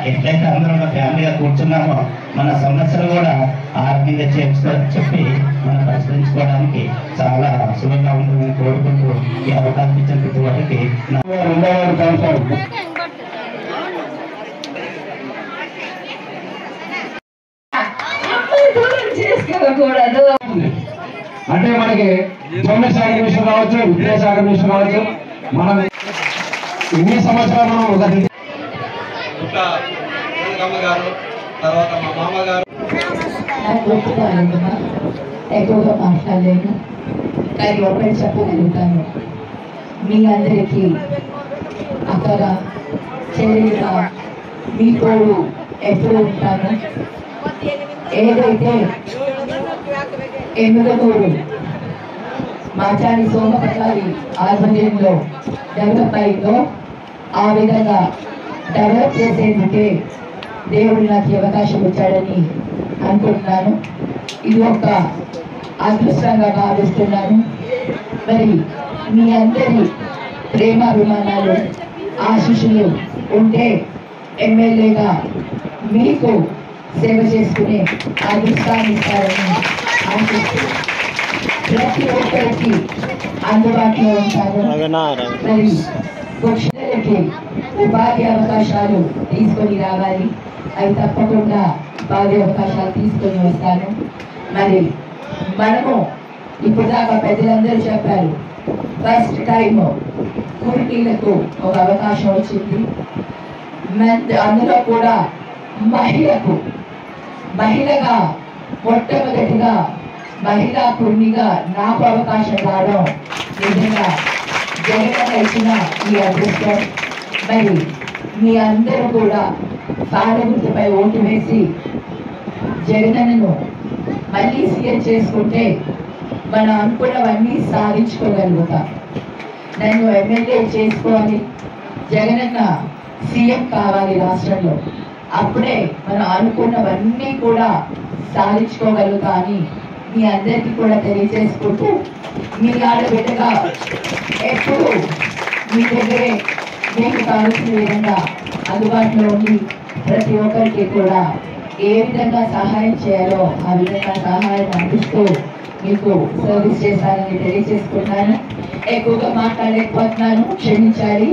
ఎట్లయితే అందరం ఫ్యామిలీగా కూర్చున్నామో మన సమస్యలు కూడా ఆరోగ్యంగా చెప్పి మనం పరిష్కరించుకోవడానికి చాలా సులభంగా ఉంటుందని కోరుకుంటూ ఈ అవకాశం ఇచ్చిన ప్రతి ఒక్కరికి చేసుకోకూడదు. అంటే మనకి జోనల్ శాఖ విషయం కావచ్చు, విద్యాశాఖ విషయం కావచ్చు, మనం ఇన్ని సంవత్సరాలు ఎక్కువగా మాట్లాడలేను, కానీ ఒకటి చెప్పగలుగుతాను. మీ అందరికీ అక్కగా చెల్లిగా మీ తోడు ఎప్పుడు ఉంటాను. ఏదైతే ఎమ్మెల్యేలు మాచాని సోమపల్లి ఆధ్వర్యంలో డెవలప్ అయిందో ఆ విధంగా డెవలప్ చేసేందుకే దేవుడు నాకు అవకాశం ఇచ్చాడని అనుకుంటున్నాను. ఇది ఒక అదృష్టంగా భావిస్తున్నాను. మరి మీ అందరి ప్రేమాభిమానాలు ఆశీస్సులు ఉంటే ఎమ్మెల్యేగా మీకు సేవ చేసుకునే అదృష్టాన్ని ఇస్తారని ఆశిస్తూ ప్రతి ఒక్కరికి అందుబాటులో ఉంటారు. మరి పురుషులకి ఉపాధి అవకాశాలు తీసుకొని రావాలి. అవి తప్పకుండా ఉపాధి అవకాశాలు తీసుకొని వస్తాను. మరి మనము ఇప్పుడు దాకా పెద్దలందరూ చెప్పారు, ఫస్ట్ టైం కుర్మీలకు ఒక అవకాశం వచ్చింది. అందులో కూడా మహిళగా మొట్టమొదటిగా మహిళా కుర్మిగా నాకు అవకాశం రావడం నిజంగా జగన్ ఇచ్చిన ఈ అదృష్టం. మరి మీ అందరూ కూడా సానుభూతిపై ఓటు వేసి జగనన్నను మళ్ళీ సీఎం చేసుకుంటే మనం అనుకున్నవన్నీ సాధించుకోగలుగుతాం. నన్ను ఎమ్మెల్యే చేసుకోవాలి, జగనన్న సీఎం కావాలి రాష్ట్రంలో, అప్పుడే మనం అనుకున్నవన్నీ కూడా సాధించుకోగలుగుతా అని మీ అందరికీ కూడా తెలియజేసుకుంటూ, మీ ఆడబిడ్డగా ఎప్పుడు మీ దగ్గరే మీకు కావాల్సిన విధంగా అందుబాటులో ఉండి ప్రతి ఒక్కరికి కూడా ఏ విధంగా సహాయం చేయాలో ఆ విధంగా సహాయం అందిస్తూ మీకు సర్వీస్ చేస్తానని తెలియజేసుకుంటాను. ఎక్కువగా మాట్లాడలేకపోతున్నాను, క్షమించాలి.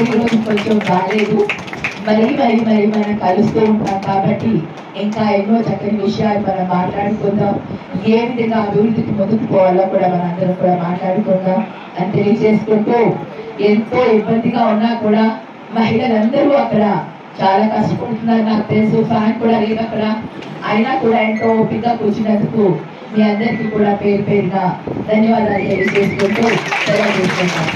ఈరోజు కొంచెం బాగాలేదు. మరీ మనం కలుస్తూ ఉంటాం కాబట్టి ఇంకా ఎన్నో చక్కని విషయాలు మనం మాట్లాడుకుందాం. ఏ విధంగా అభివృద్ధికి ముందుకు పోవాలో కూడా మనందరం కూడా మాట్లాడుకుందాం అని తెలియజేసుకుంటూ, ఎంతో ఇబ్బందిగా ఉన్నా కూడా మహిళలందరూ అక్కడ చాలా కష్టపడుతున్నారు. నాకు తెలుసు, ఫ్యాన్ కూడా లేదు అక్కడ, అయినా కూడా ఎంతో ఓపికగా కూర్చున్నందుకు మీ అందరికీ కూడా పేరు పేరుగా ధన్యవాదాలు తెలియజేసుకుంటూ సెలవు తీసుకుంటాం.